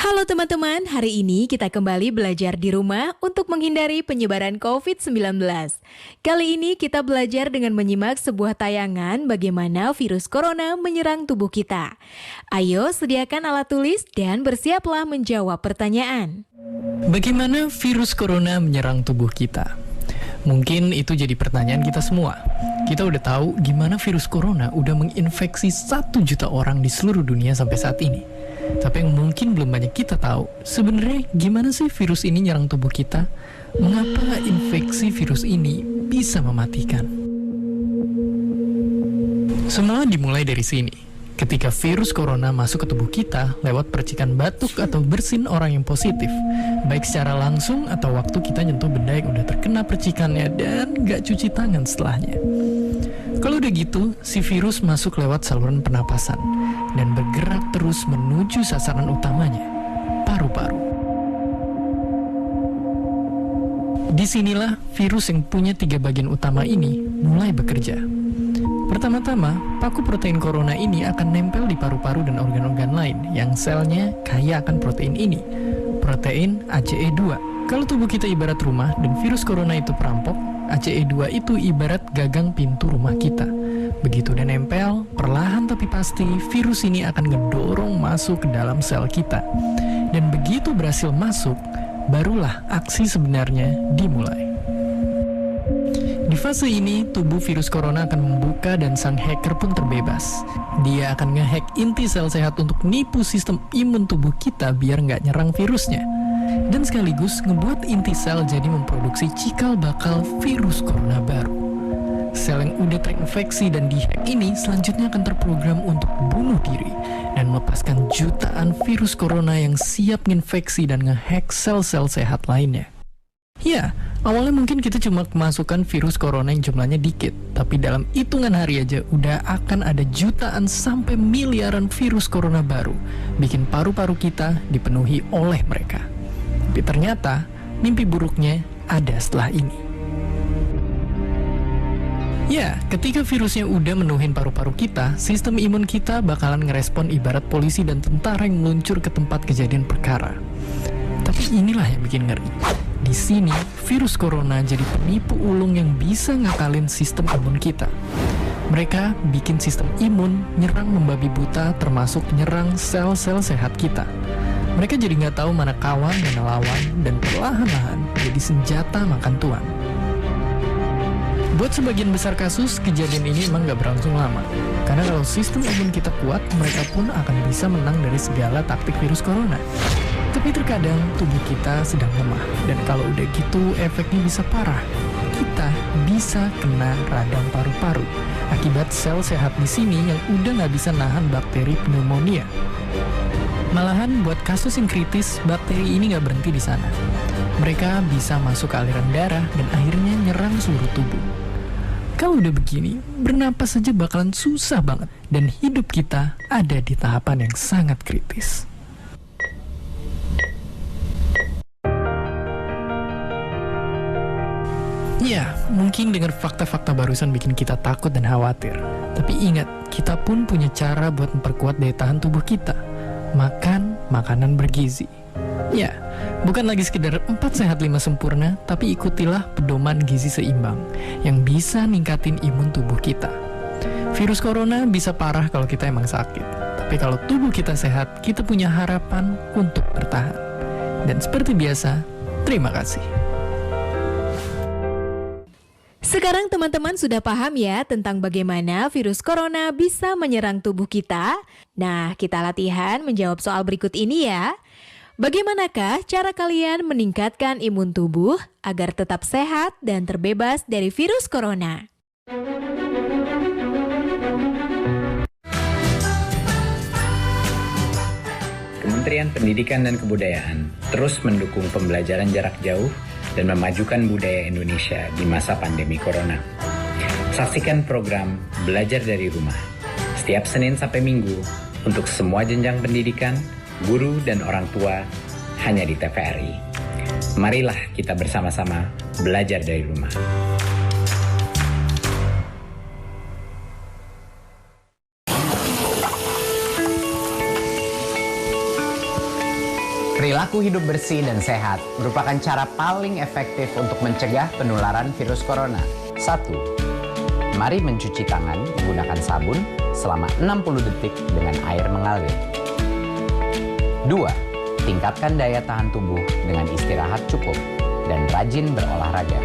Halo teman-teman, hari ini kita kembali belajar di rumah untuk menghindari penyebaran COVID-19. Kali ini kita belajar dengan menyimak sebuah tayangan bagaimana virus corona menyerang tubuh kita. Ayo sediakan alat tulis dan bersiaplah menjawab pertanyaan. Bagaimana virus corona menyerang tubuh kita? Mungkin itu jadi pertanyaan kita semua. Kita udah tahu gimana virus corona udah menginfeksi 1 juta orang di seluruh dunia sampai saat ini. Tapi yang mungkin belum banyak kita tahu, sebenarnya gimana sih virus ini nyerang tubuh kita? Mengapa infeksi virus ini bisa mematikan? Semua dimulai dari sini. Ketika virus corona masuk ke tubuh kita lewat percikan batuk atau bersin orang yang positif, baik secara langsung atau waktu kita nyentuh benda yang udah terkena percikannya dan gak cuci tangan setelahnya. Kalau udah gitu, si virus masuk lewat saluran pernapasan dan bergerak terus menuju sasaran utamanya, paru-paru. Disinilah virus yang punya 3 bagian utama ini mulai bekerja. Pertama-tama, paku protein corona ini akan nempel di paru-paru dan organ-organ lain yang selnya kaya akan protein ini, protein ACE2. Kalau tubuh kita ibarat rumah dan virus corona itu perampok, ACE2 itu ibarat gagang pintu rumah kita. Begitu udah nempel, perlahan tapi pasti virus ini akan ngedorong masuk ke dalam sel kita. Dan begitu berhasil masuk, barulah aksi sebenarnya dimulai. Di fase ini, tubuh virus corona akan membuka dan sang hacker pun terbebas. Dia akan ngehack inti sel sehat untuk nipu sistem imun tubuh kita biar nggak nyerang virusnya. Dan sekaligus ngebuat inti sel jadi memproduksi cikal bakal virus corona baru. Sel yang udah terinfeksi dan dihack ini selanjutnya akan terprogram untuk bunuh diri dan melepaskan jutaan virus corona yang siap nginfeksi dan ngehack sel-sel sehat lainnya. Ya, awalnya mungkin kita cuma kemasukan virus corona yang jumlahnya dikit, tapi dalam hitungan hari aja udah akan ada jutaan sampai miliaran virus corona baru, bikin paru-paru kita dipenuhi oleh mereka. Tapi ternyata, mimpi buruknya ada setelah ini. Ya, ketika virusnya udah menuhin paru-paru kita, sistem imun kita bakalan ngerespon ibarat polisi dan tentara yang meluncur ke tempat kejadian perkara. Tapi inilah yang bikin ngeri. Di sini, virus corona jadi penipu ulung yang bisa ngakalin sistem imun kita. Mereka bikin sistem imun nyerang membabi buta, termasuk nyerang sel-sel sehat kita. Mereka jadi nggak tahu mana kawan, mana lawan, dan perlahan-lahan jadi senjata makan tuan. Buat sebagian besar kasus, kejadian ini emang nggak berlangsung lama. Karena kalau sistem imun kita kuat, mereka pun akan bisa menang dari segala taktik virus corona. Tapi terkadang tubuh kita sedang lemah, dan kalau udah gitu efeknya bisa parah. Kita bisa kena radang paru-paru akibat sel sehat di sini yang udah nggak bisa nahan bakteri pneumonia. Malahan buat kasus yang kritis, bakteri ini nggak berhenti di sana. Mereka bisa masuk ke aliran darah dan akhirnya nyerang seluruh tubuh. Kalau udah begini, bernapas saja bakalan susah banget, dan hidup kita ada di tahapan yang sangat kritis. Ya, mungkin dengan fakta-fakta barusan bikin kita takut dan khawatir. Tapi ingat, kita pun punya cara buat memperkuat daya tahan tubuh kita. Makan makanan bergizi. Ya, bukan lagi sekedar 4 sehat 5 sempurna, tapi ikutilah pedoman gizi seimbang yang bisa ningkatin imun tubuh kita. Virus corona bisa parah kalau kita emang sakit. Tapi kalau tubuh kita sehat, kita punya harapan untuk bertahan. Dan seperti biasa, terima kasih. Sekarang teman-teman sudah paham ya tentang bagaimana virus corona bisa menyerang tubuh kita? Nah, kita latihan menjawab soal berikut ini ya. Bagaimanakah cara kalian meningkatkan imun tubuh agar tetap sehat dan terbebas dari virus corona? Kementerian Pendidikan dan Kebudayaan terus mendukung pembelajaran jarak jauh dan memajukan budaya Indonesia di masa pandemi corona. Saksikan program Belajar dari Rumah setiap Senin sampai Minggu untuk semua jenjang pendidikan, guru dan orang tua hanya di TVRI. Marilah kita bersama-sama belajar dari rumah. Perilaku hidup bersih dan sehat merupakan cara paling efektif untuk mencegah penularan virus corona. 1. Mari mencuci tangan menggunakan sabun selama 60 detik dengan air mengalir. 2. Tingkatkan daya tahan tubuh dengan istirahat cukup dan rajin berolahraga.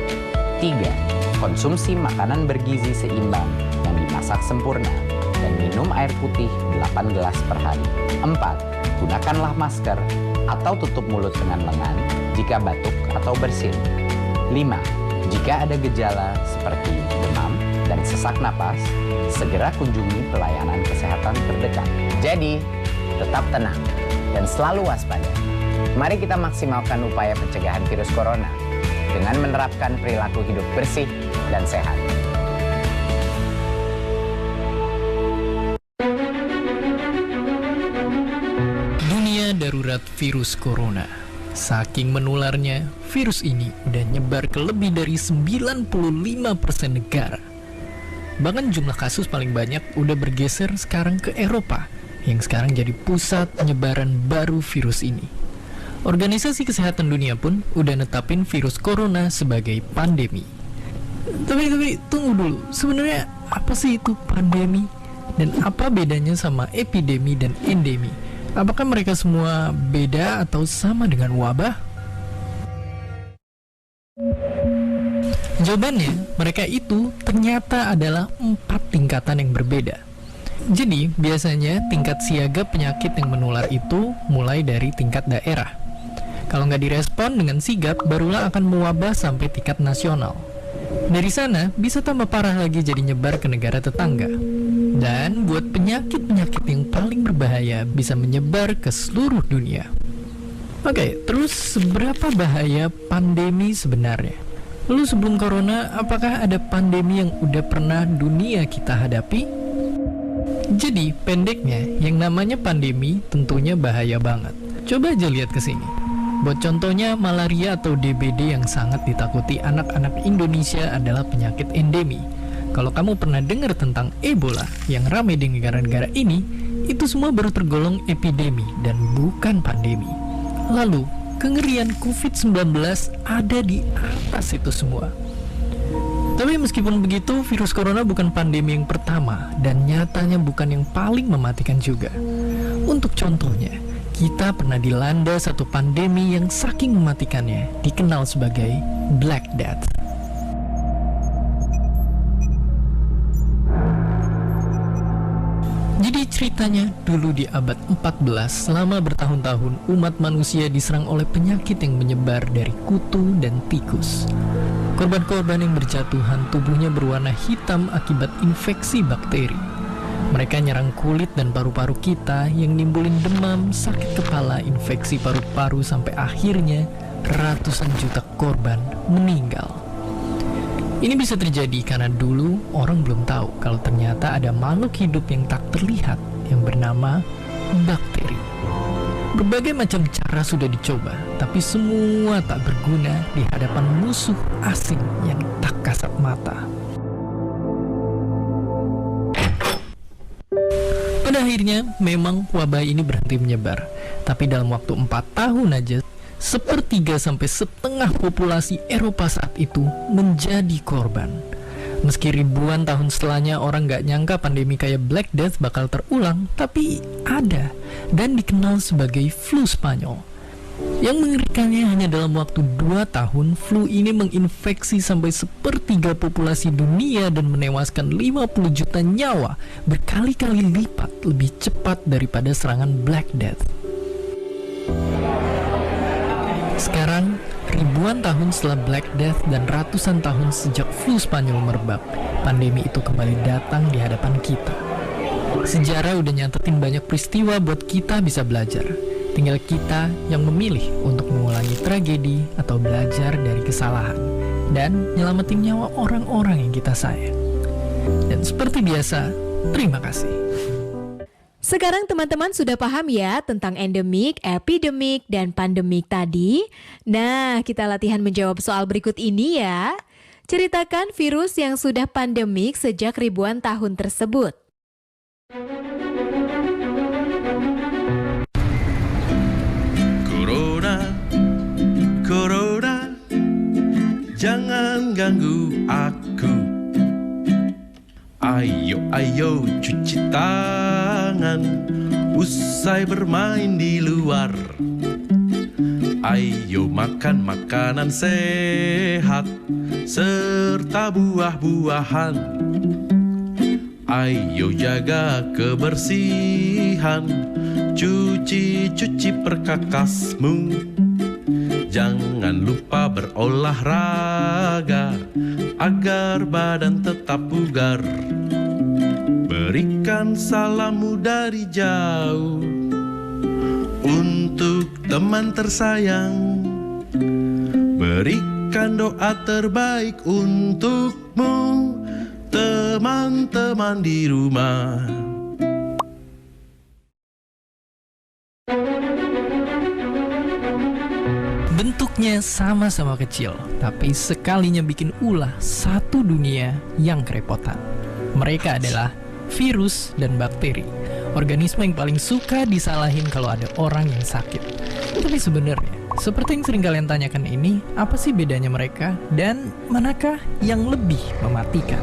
3. Konsumsi makanan bergizi seimbang yang dimasak sempurna dan minum air putih 8 gelas per hari. 4. Gunakanlah masker atau tutup mulut dengan lengan jika batuk atau bersin. 5. Jika ada gejala seperti demam dan sesak napas, segera kunjungi pelayanan kesehatan terdekat. Jadi, tetap tenang dan selalu waspada. Mari kita maksimalkan upaya pencegahan virus corona dengan menerapkan perilaku hidup bersih dan sehat. Dunia darurat virus corona. Saking menularnya, virus ini udah nyebar ke lebih dari 95% negara. Bahkan jumlah kasus paling banyak udah bergeser sekarang ke Eropa, yang sekarang jadi pusat penyebaran baru virus ini. Organisasi Kesehatan Dunia pun udah netapin virus corona sebagai pandemi. Tapi tunggu dulu, sebenarnya apa sih itu pandemi? Dan apa bedanya sama epidemi dan endemi? Apakah mereka semua beda atau sama dengan wabah? Jawabannya, mereka itu ternyata adalah 4 tingkatan yang berbeda. Jadi, biasanya tingkat siaga penyakit yang menular itu mulai dari tingkat daerah. Kalau nggak direspon dengan sigap, barulah akan mewabah sampai tingkat nasional. Dari sana, bisa tambah parah lagi jadi nyebar ke negara tetangga. Dan buat penyakit-penyakit yang paling berbahaya bisa menyebar ke seluruh dunia. Oke, terus seberapa bahaya pandemi sebenarnya? Lalu sebelum corona, apakah ada pandemi yang udah pernah dunia kita hadapi? Jadi, pendeknya, yang namanya pandemi tentunya bahaya banget. Coba aja lihat ke sini. Buat contohnya, malaria atau DBD yang sangat ditakuti anak-anak Indonesia adalah penyakit endemi. Kalau kamu pernah dengar tentang Ebola yang ramai di negara-negara ini, itu semua baru tergolong epidemi dan bukan pandemi. Lalu, kengerian COVID-19 ada di atas itu semua. Tapi meskipun begitu, virus corona bukan pandemi yang pertama dan nyatanya bukan yang paling mematikan juga. Untuk contohnya, kita pernah dilanda satu pandemi yang saking mematikannya dikenal sebagai Black Death. Jadi ceritanya dulu di abad 14, selama bertahun-tahun umat manusia diserang oleh penyakit yang menyebar dari kutu dan tikus. Korban-korban yang berjatuhan tubuhnya berwarna hitam akibat infeksi bakteri. Mereka nyerang kulit dan paru-paru kita yang nimbulin demam, sakit kepala, infeksi paru-paru sampai akhirnya ratusan juta korban meninggal. Ini bisa terjadi karena dulu orang belum tahu kalau ternyata ada makhluk hidup yang tak terlihat yang bernama bakteri. Berbagai macam cara sudah dicoba, tapi semua tak berguna di hadapan musuh asing yang tak kasat mata. Pada akhirnya, memang wabah ini berhenti menyebar. Tapi dalam waktu 4 tahun aja, 1/3 sampai 1/2 populasi Eropa saat itu menjadi korban. Meski ribuan tahun setelahnya orang gak nyangka pandemi kayak Black Death bakal terulang, tapi ada dan dikenal sebagai flu Spanyol. Yang mengerikannya hanya dalam waktu 2 tahun, flu ini menginfeksi sampai 1/3 populasi dunia dan menewaskan 50 juta nyawa, berkali-kali lipat lebih cepat daripada serangan Black Death. Sekarang, ribuan tahun setelah Black Death dan ratusan tahun sejak flu Spanyol merebak, pandemi itu kembali datang di hadapan kita. Sejarah udah nyatetin banyak peristiwa buat kita bisa belajar. Tinggal kita yang memilih untuk mengulangi tragedi atau belajar dari kesalahan dan nyelamatin nyawa orang-orang yang kita sayang. Dan seperti biasa, terima kasih. Sekarang teman-teman sudah paham ya tentang endemik, epidemik, dan pandemik tadi? Nah, kita latihan menjawab soal berikut ini ya. Ceritakan virus yang sudah pandemik sejak ribuan tahun tersebut. Corona. jangan ganggu aku. Ayo, ayo cuci tangan, usai bermain di luar. Ayo makan makanan sehat, serta buah-buahan. Ayo jaga kebersihan, cuci perkakasmu. Jangan lupa berolahraga, agar badan tetap bugar. Berikan salammu dari jauh untuk teman tersayang. Berikan doa terbaik untukmu, teman-teman di rumah. Bentuknya sama-sama kecil, tapi sekalinya bikin ulah satu dunia yang kerepotan. Mereka adalah virus dan bakteri, organisme yang paling suka disalahin kalau ada orang yang sakit. Tapi sebenarnya, seperti yang sering kalian tanyakan ini, apa sih bedanya mereka dan manakah yang lebih mematikan?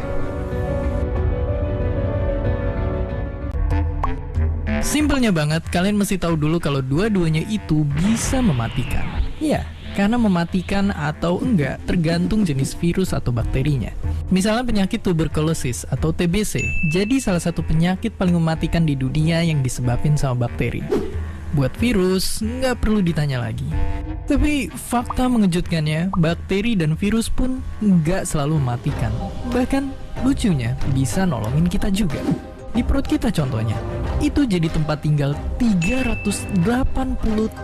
Simpelnya banget, kalian mesti tahu dulu kalau dua-duanya itu bisa mematikan. Ya, karena mematikan atau enggak tergantung jenis virus atau bakterinya. Misalnya penyakit tuberkulosis atau TBC, jadi salah satu penyakit paling mematikan di dunia yang disebabkan sama bakteri. Buat virus, nggak perlu ditanya lagi. Tapi fakta mengejutkannya, bakteri dan virus pun nggak selalu mematikan. Bahkan lucunya bisa nolongin kita juga. Di perut kita contohnya, itu jadi tempat tinggal 380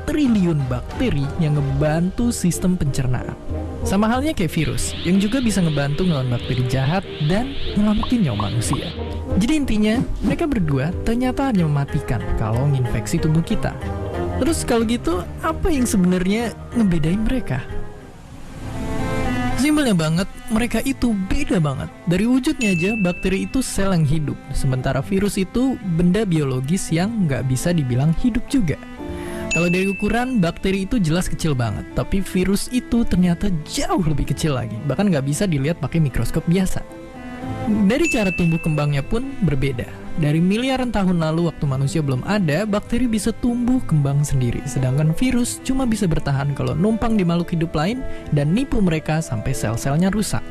triliun bakteri yang ngebantu sistem pencernaan. Sama halnya kayak virus, yang juga bisa ngebantu ngelawan bakteri jahat dan nyelamatin nyawa manusia. Jadi intinya, mereka berdua ternyata hanya mematikan kalau nginfeksi tubuh kita. Terus kalau gitu, apa yang sebenarnya ngebedain mereka? Simpelnya banget, mereka itu beda banget. Dari wujudnya aja, bakteri itu sel yang hidup, sementara virus itu benda biologis yang nggak bisa dibilang hidup juga. Kalau dari ukuran, bakteri itu jelas kecil banget, tapi virus itu ternyata jauh lebih kecil lagi, bahkan nggak bisa dilihat pakai mikroskop biasa. Dari cara tumbuh kembangnya pun berbeda. Dari miliaran tahun lalu waktu manusia belum ada, bakteri bisa tumbuh kembang sendiri, sedangkan virus cuma bisa bertahan kalau numpang di makhluk hidup lain dan nipu mereka sampai sel-selnya rusak.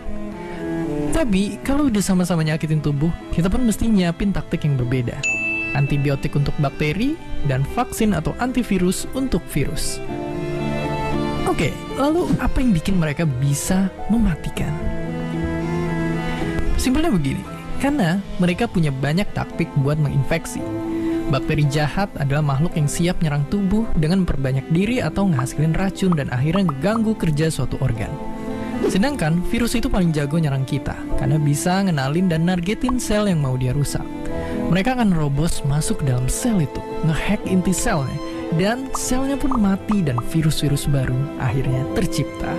Tapi kalau udah sama-sama nyakitin tubuh, kita pun mesti nyiapin taktik yang berbeda. Antibiotik untuk bakteri dan vaksin atau antivirus untuk virus. Oke, lalu apa yang bikin mereka bisa mematikan? Simpelnya begini, karena mereka punya banyak taktik buat menginfeksi. Bakteri jahat adalah makhluk yang siap nyerang tubuh dengan memperbanyak diri atau ngehasilin racun dan akhirnya ngeganggu kerja suatu organ. Sedangkan virus itu paling jago nyerang kita, karena bisa ngenalin dan nargetin sel yang mau dia rusak. Mereka akan nerobos masuk ke dalam sel itu, ngehack inti selnya, dan selnya pun mati dan virus-virus baru akhirnya tercipta.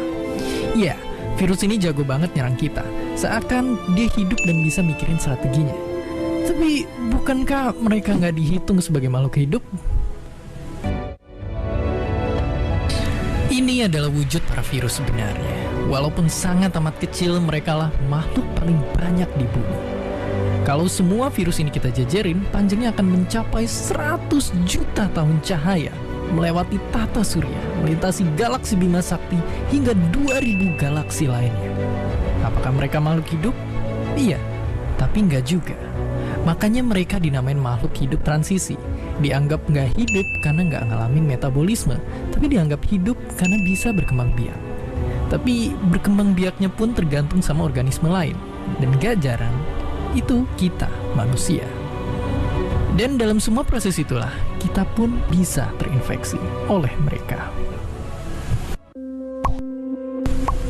Ya, virus ini jago banget nyerang kita, seakan dia hidup dan bisa mikirin strateginya. Tapi bukankah mereka nggak dihitung sebagai makhluk hidup? Ini adalah wujud para virus sebenarnya. Walaupun sangat amat kecil, mereka lah makhluk paling banyak di bumi. Kalau semua virus ini kita jajarin, panjangnya akan mencapai 100 juta tahun cahaya, melewati tata surya, melintasi galaksi Bima Sakti, hingga 2000 galaksi lainnya. Apakah mereka makhluk hidup? Iya, tapi nggak juga. Makanya mereka dinamain makhluk hidup transisi. Dianggap nggak hidup karena nggak ngalamin metabolisme, tapi dianggap hidup karena bisa berkembang biak. Tapi berkembang biaknya pun tergantung sama organisme lain, dan gak jarang itu kita, manusia. Dan dalam semua proses itulah, kita pun bisa terinfeksi oleh mereka.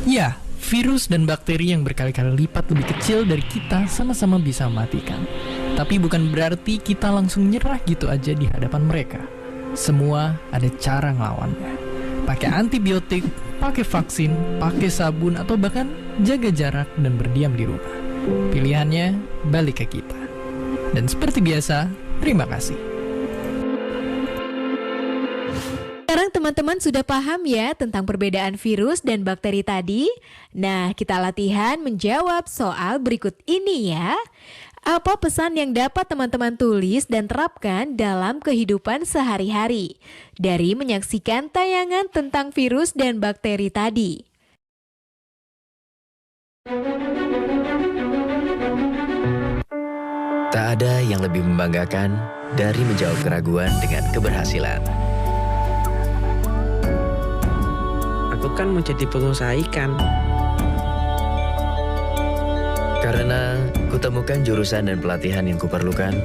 Ya, virus dan bakteri yang berkali-kali lipat lebih kecil dari kita sama-sama bisa mematikan. Tapi bukan berarti kita langsung nyerah gitu aja di hadapan mereka. Semua ada cara ngelawannya. Pakai antibiotik, pakai vaksin, pakai sabun, atau bahkan jaga jarak dan berdiam di rumah. Pilihannya balik ke kita. Dan seperti biasa, terima kasih. Sekarang Sekarang teman-teman sudah paham ya tentang perbedaan virus dan bakteri tadi? Nah, kita latihan menjawab soal berikut ini ya. Apa pesan yang dapat teman-teman tulis dan terapkan dalam kehidupan sehari-hari dari menyaksikan tayangan tentang virus dan bakteri tadi? Tak ada yang lebih membanggakan dari menjawab keraguan dengan keberhasilan. Aku kan mau jadi pengusaha ikan. Karena kutemukan jurusan dan pelatihan yang kuperlukan.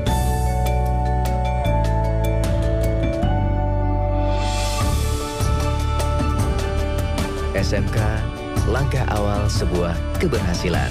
SMK, langkah awal sebuah keberhasilan.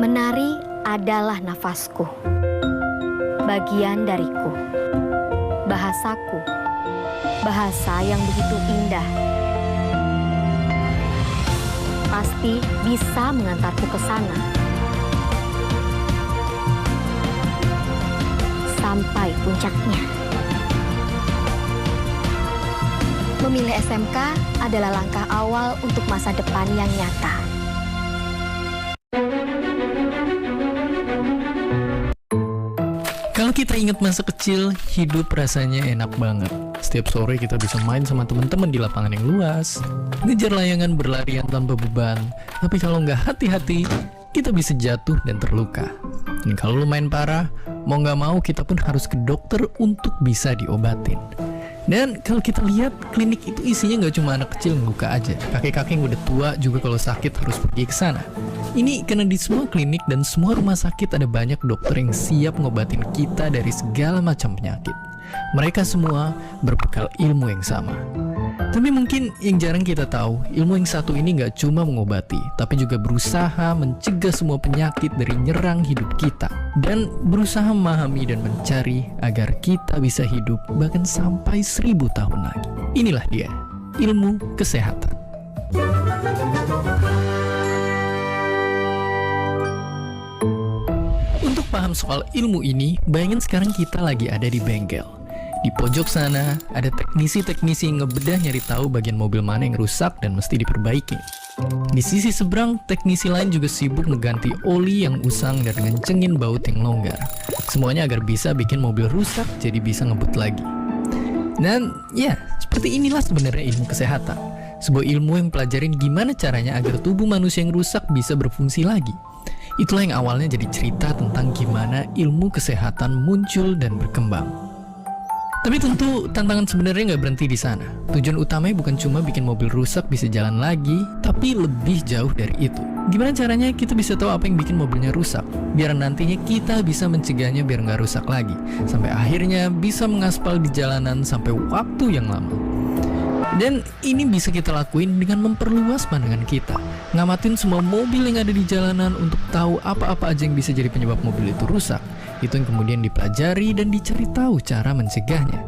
Menari adalah nafasku, bagian dariku, bahasaku, bahasa yang begitu indah. Pasti bisa mengantarku ke sana. Sampai puncaknya. Memilih SMK adalah langkah awal untuk masa depan yang nyata. Kalau kita ingat masa kecil, hidup rasanya enak banget. Setiap sore kita bisa main sama teman-teman di lapangan yang luas, ngejar layangan berlarian tanpa beban. Tapi kalau nggak hati-hati, kita bisa jatuh dan terluka. Dan kalau lu main parah, mau nggak mau kita pun harus ke dokter untuk bisa diobatin. Dan kalau kita lihat, klinik itu isinya nggak cuma anak kecil ngeluka aja. Kakek-kakek yang udah tua juga kalau sakit harus pergi ke sana. Ini karena di semua klinik dan semua rumah sakit ada banyak dokter yang siap ngobatin kita dari segala macam penyakit. Mereka semua berbekal ilmu yang sama. Tapi mungkin yang jarang kita tahu, ilmu yang satu ini nggak cuma mengobati, tapi juga berusaha mencegah semua penyakit dari nyerang hidup kita. Dan berusaha memahami dan mencari agar kita bisa hidup bahkan sampai 1000 tahun lagi. Inilah dia, ilmu kesehatan. Untuk paham soal ilmu ini, bayangin sekarang kita lagi ada di bengkel. Di pojok sana, ada teknisi-teknisi yang ngebedah nyari tahu bagian mobil mana yang rusak dan mesti diperbaiki. Di sisi seberang, teknisi lain juga sibuk ngeganti oli yang usang dan ngencengin baut yang longgar. Semuanya agar bisa bikin mobil rusak jadi bisa ngebut lagi. Dan ya, seperti inilah sebenarnya ilmu kesehatan. Sebuah ilmu yang pelajarin gimana caranya agar tubuh manusia yang rusak bisa berfungsi lagi. Itulah yang awalnya jadi cerita tentang gimana ilmu kesehatan muncul dan berkembang. Tapi tentu tantangan sebenarnya nggak berhenti di sana. Tujuan utamanya bukan cuma bikin mobil rusak bisa jalan lagi, tapi lebih jauh dari itu. Gimana caranya kita bisa tahu apa yang bikin mobilnya rusak, biar nantinya kita bisa mencegahnya biar nggak rusak lagi, sampai akhirnya bisa mengaspal di jalanan sampai waktu yang lama. Dan ini bisa kita lakuin dengan memperluas pandangan kita, ngamatin semua mobil yang ada di jalanan untuk tahu apa-apa aja yang bisa jadi penyebab mobil itu rusak. Itu yang kemudian dipelajari dan dicari tahu cara mencegahnya.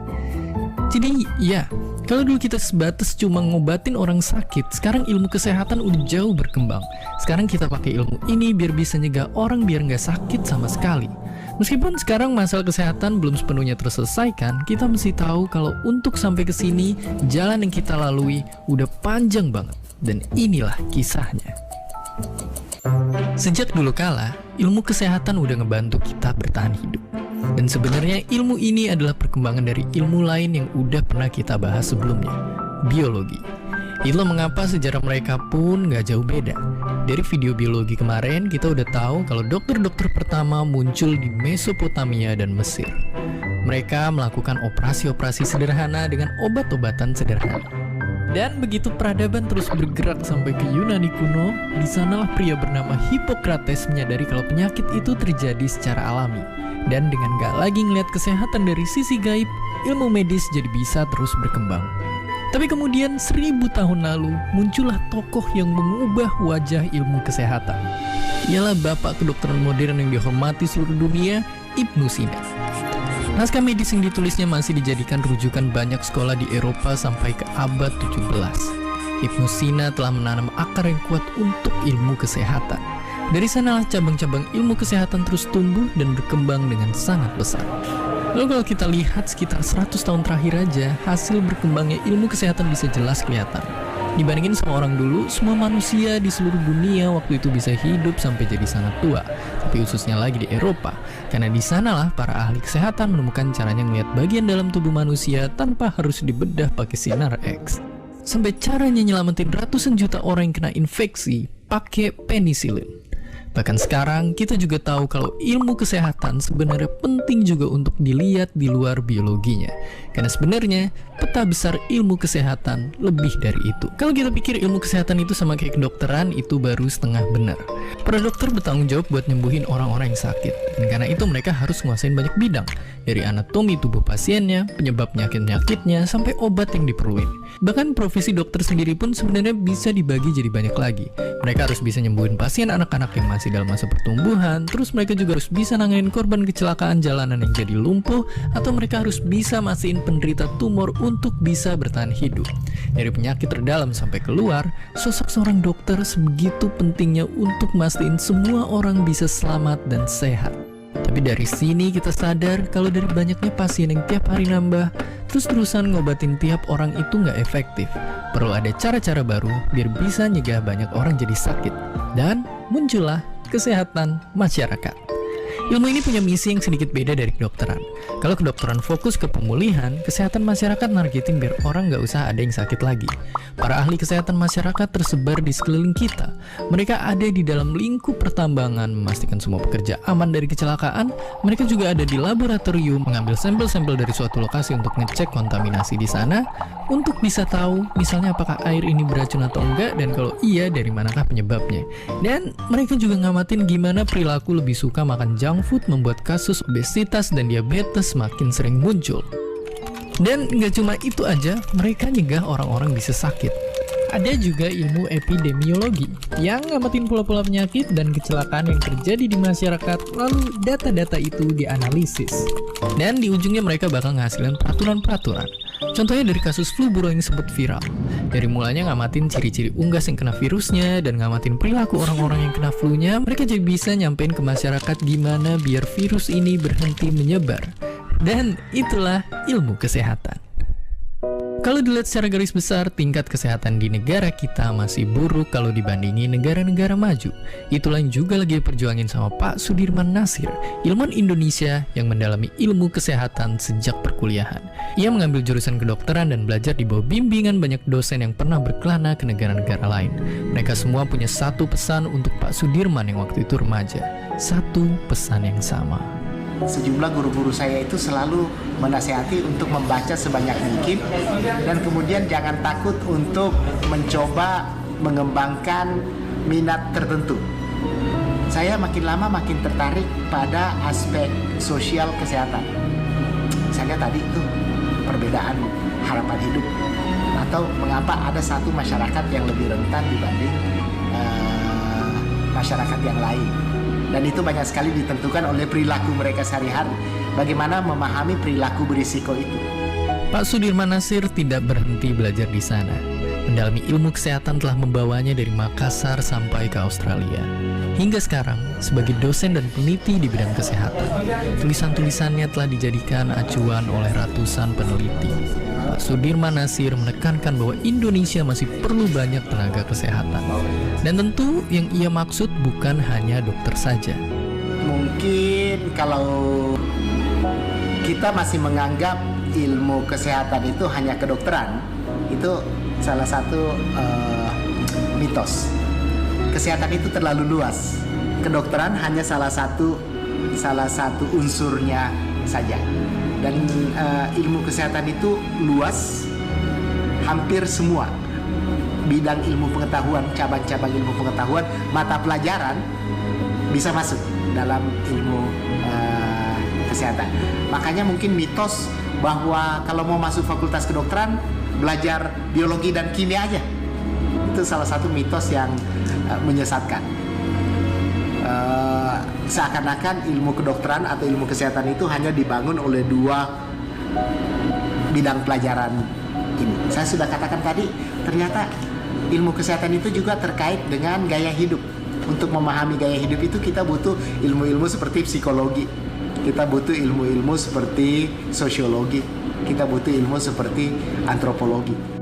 Jadi ya, kalau dulu kita sebatas cuma ngobatin orang sakit, sekarang ilmu kesehatan udah jauh berkembang. Sekarang kita pakai ilmu ini biar bisa nyegah orang biar nggak sakit sama sekali. Meskipun sekarang masalah kesehatan belum sepenuhnya terselesaikan, kita mesti tahu kalau untuk sampai ke sini, jalan yang kita lalui udah panjang banget. Dan inilah kisahnya. Sejak dulu kala, ilmu kesehatan udah ngebantu kita bertahan hidup. Dan sebenarnya ilmu ini adalah perkembangan dari ilmu lain yang udah pernah kita bahas sebelumnya, biologi. Itulah mengapa sejarah mereka pun gak jauh beda. Dari video biologi kemarin, kita udah tahu kalau dokter-dokter pertama muncul di Mesopotamia dan Mesir. Mereka melakukan operasi-operasi sederhana dengan obat-obatan sederhana. Dan begitu peradaban terus bergerak sampai ke Yunani kuno, di sanalah pria bernama Hippocrates menyadari kalau penyakit itu terjadi secara alami. Dan dengan gak lagi ngeliat kesehatan dari sisi gaib, ilmu medis jadi bisa terus berkembang. Tapi kemudian 1000 tahun lalu muncullah tokoh yang mengubah wajah ilmu kesehatan. Ialah bapak kedokteran modern yang dihormati seluruh dunia, Ibnu Sina. Naskah medis yang ditulisnya masih dijadikan rujukan banyak sekolah di Eropa sampai ke abad 17. Ibnu Sina telah menanam akar yang kuat untuk ilmu kesehatan. Dari sanalah cabang-cabang ilmu kesehatan terus tumbuh dan berkembang dengan sangat besar. Lalu kalau kita lihat sekitar 100 tahun terakhir aja, hasil berkembangnya ilmu kesehatan bisa jelas kelihatan. Dibandingin sama orang dulu, semua manusia di seluruh dunia waktu itu bisa hidup sampai jadi sangat tua. Tapi khususnya lagi di Eropa, karena di sanalah para ahli kesehatan menemukan caranya ngelihat bagian dalam tubuh manusia tanpa harus dibedah pakai sinar X. Sampai caranya nyelamatin ratusan juta orang yang kena infeksi pakai penisilin. Bahkan sekarang kita juga tahu kalau ilmu kesehatan sebenarnya penting juga untuk dilihat di luar biologinya. Karena sebenarnya peta besar ilmu kesehatan lebih dari itu. Kalau kita pikir ilmu kesehatan itu sama kayak kedokteran, itu baru setengah benar. Para dokter bertanggung jawab buat nyembuhin orang-orang yang sakit. Dan karena itu mereka harus nguasain banyak bidang. Dari anatomi tubuh pasiennya, penyebab penyakit-penyakitnya, sampai obat yang diperluin. Bahkan profesi dokter sendiri pun sebenarnya bisa dibagi jadi banyak lagi. Mereka harus bisa nyembuhin pasien anak-anak yang masih dalam masa pertumbuhan, terus mereka juga harus bisa nanganin korban kecelakaan jalanan yang jadi lumpuh, atau mereka harus bisa mastiin penderita tumor untuk bisa bertahan hidup. Dari penyakit terdalam sampai keluar, sosok seorang dokter sebegitu pentingnya untuk mastiin semua orang bisa selamat dan sehat. Tapi dari sini kita sadar kalau dari banyaknya pasien yang tiap hari nambah, terus-terusan ngobatin tiap orang itu nggak efektif. Perlu ada cara-cara baru biar bisa nyegah banyak orang jadi sakit. Dan muncullah kesehatan masyarakat. Ilmu ini punya misi yang sedikit beda dari kedokteran. Kalau kedokteran fokus ke pemulihan, kesehatan masyarakat nargetin biar orang nggak usah ada yang sakit lagi. Para ahli kesehatan masyarakat tersebar di sekeliling kita. Mereka ada di dalam lingkup pertambangan, memastikan semua pekerja aman dari kecelakaan. Mereka juga ada di laboratorium, mengambil sampel-sampel dari suatu lokasi untuk ngecek kontaminasi di sana, untuk bisa tahu misalnya apakah air ini beracun atau enggak, dan kalau iya dari manakah penyebabnya. Dan mereka juga ngamatin gimana perilaku lebih suka makan junk food membuat kasus obesitas dan diabetes makin sering muncul. Dan nggak cuma itu aja, mereka nyegah orang-orang bisa sakit. Ada juga ilmu epidemiologi yang ngamatin pola-pola penyakit dan kecelakaan yang terjadi di masyarakat, lalu data-data itu dianalisis. Dan di ujungnya mereka bakal ngasilin peraturan-peraturan. Contohnya dari kasus flu burung yang sempat viral. Dari mulanya ngamatin ciri-ciri unggas yang kena virusnya dan ngamatin perilaku orang-orang yang kena flu-nya, mereka jadi bisa nyampein ke masyarakat gimana biar virus ini berhenti menyebar. Dan itulah ilmu kesehatan. Kalau dilihat secara garis besar, tingkat kesehatan di negara kita masih buruk kalau dibandingi negara-negara maju. Itulah yang juga lagi diperjuangin sama Pak Sudirman Nasir, ilmuwan Indonesia yang mendalami ilmu kesehatan sejak perkuliahan. Ia mengambil jurusan kedokteran dan belajar di bawah bimbingan banyak dosen yang pernah berkelana ke negara-negara lain. Mereka semua punya satu pesan untuk Pak Sudirman yang waktu itu remaja. Satu pesan yang sama. Sejumlah guru-guru saya itu selalu menasihati untuk membaca sebanyak mungkin dan kemudian jangan takut untuk mencoba mengembangkan minat tertentu. Saya makin lama makin tertarik pada aspek sosial kesehatan. Misalnya tadi itu perbedaan harapan hidup atau mengapa ada satu masyarakat yang lebih rentan dibanding masyarakat yang lain. Dan itu banyak sekali ditentukan oleh perilaku mereka sehari-hari. Bagaimana memahami perilaku berisiko itu. Pak Sudirman Nasir tidak berhenti belajar di sana. Mendalami ilmu kesehatan telah membawanya dari Makassar sampai ke Australia. Hingga sekarang, sebagai dosen dan peneliti di bidang kesehatan, tulisan-tulisannya telah dijadikan acuan oleh ratusan peneliti. Pak Sudirman Nasir menekankan bahwa Indonesia masih perlu banyak tenaga kesehatan. Dan tentu yang ia maksud bukan hanya dokter saja. Mungkin kalau kita masih menganggap ilmu kesehatan itu hanya kedokteran, itu salah satu mitos. Kesehatan itu terlalu luas. Kedokteran hanya salah satu unsurnya saja. Dan ilmu kesehatan itu luas, hampir semua bidang ilmu pengetahuan, cabang-cabang ilmu pengetahuan, mata pelajaran bisa masuk dalam ilmu kesehatan. Makanya mungkin mitos bahwa kalau mau masuk fakultas kedokteran belajar biologi dan kimia aja, itu salah satu mitos yang menyesatkan. Seakan-akan ilmu kedokteran atau ilmu kesehatan itu hanya dibangun oleh dua bidang pelajaran ini. Saya sudah katakan tadi, ternyata ilmu kesehatan itu juga terkait dengan gaya hidup. Untuk memahami gaya hidup itu kita butuh ilmu-ilmu seperti psikologi, kita butuh ilmu-ilmu seperti sosiologi, kita butuh ilmu seperti antropologi.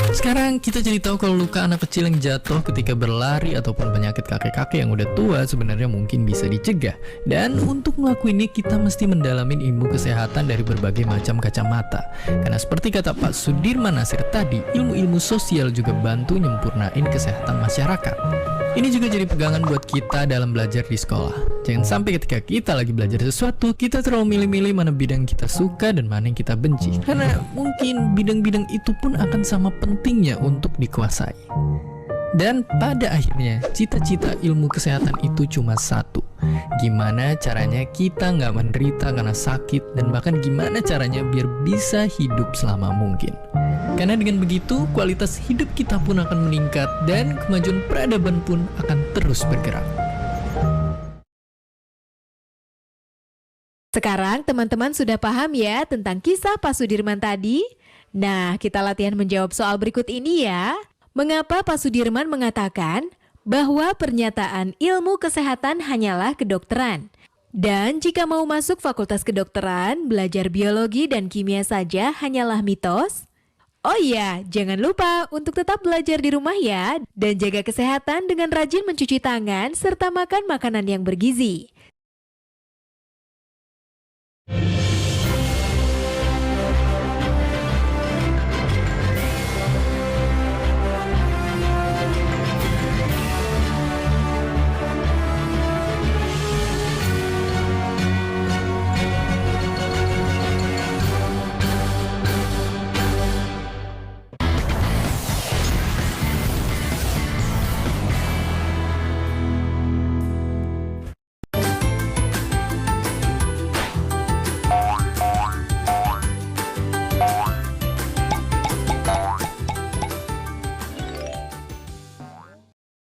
Sekarang kita jadi tahu kalau luka anak kecil yang jatuh ketika berlari ataupun penyakit kakek-kakek yang udah tua sebenarnya mungkin bisa dicegah. Dan untuk ngelakuinnya kita mesti mendalamin ilmu kesehatan dari berbagai macam kacamata. Karena seperti kata Pak Sudirman Nasir tadi, ilmu-ilmu sosial juga bantu nyempurnain kesehatan masyarakat. Ini juga jadi pegangan buat kita dalam belajar di sekolah. Jangan sampai ketika kita lagi belajar sesuatu, kita terlalu milih-milih mana bidang kita suka dan mana yang kita benci. Karena mungkin bidang-bidang itu pun akan sama pentingnya untuk dikuasai. Dan pada akhirnya, cita-cita ilmu kesehatan itu cuma satu. Gimana caranya kita nggak menderita karena sakit, dan bahkan gimana caranya biar bisa hidup selama mungkin. Karena dengan begitu, kualitas hidup kita pun akan meningkat dan kemajuan peradaban pun akan terus bergerak. Sekarang teman-teman sudah paham ya tentang kisah Pak Sudirman tadi? Nah, kita latihan menjawab soal berikut ini ya. Mengapa Pak Sudirman mengatakan bahwa pernyataan ilmu kesehatan hanyalah kedokteran? Dan jika mau masuk fakultas kedokteran, belajar biologi dan kimia saja hanyalah mitos? Oh iya, jangan lupa untuk tetap belajar di rumah ya, dan jaga kesehatan dengan rajin mencuci tangan serta makan makanan yang bergizi.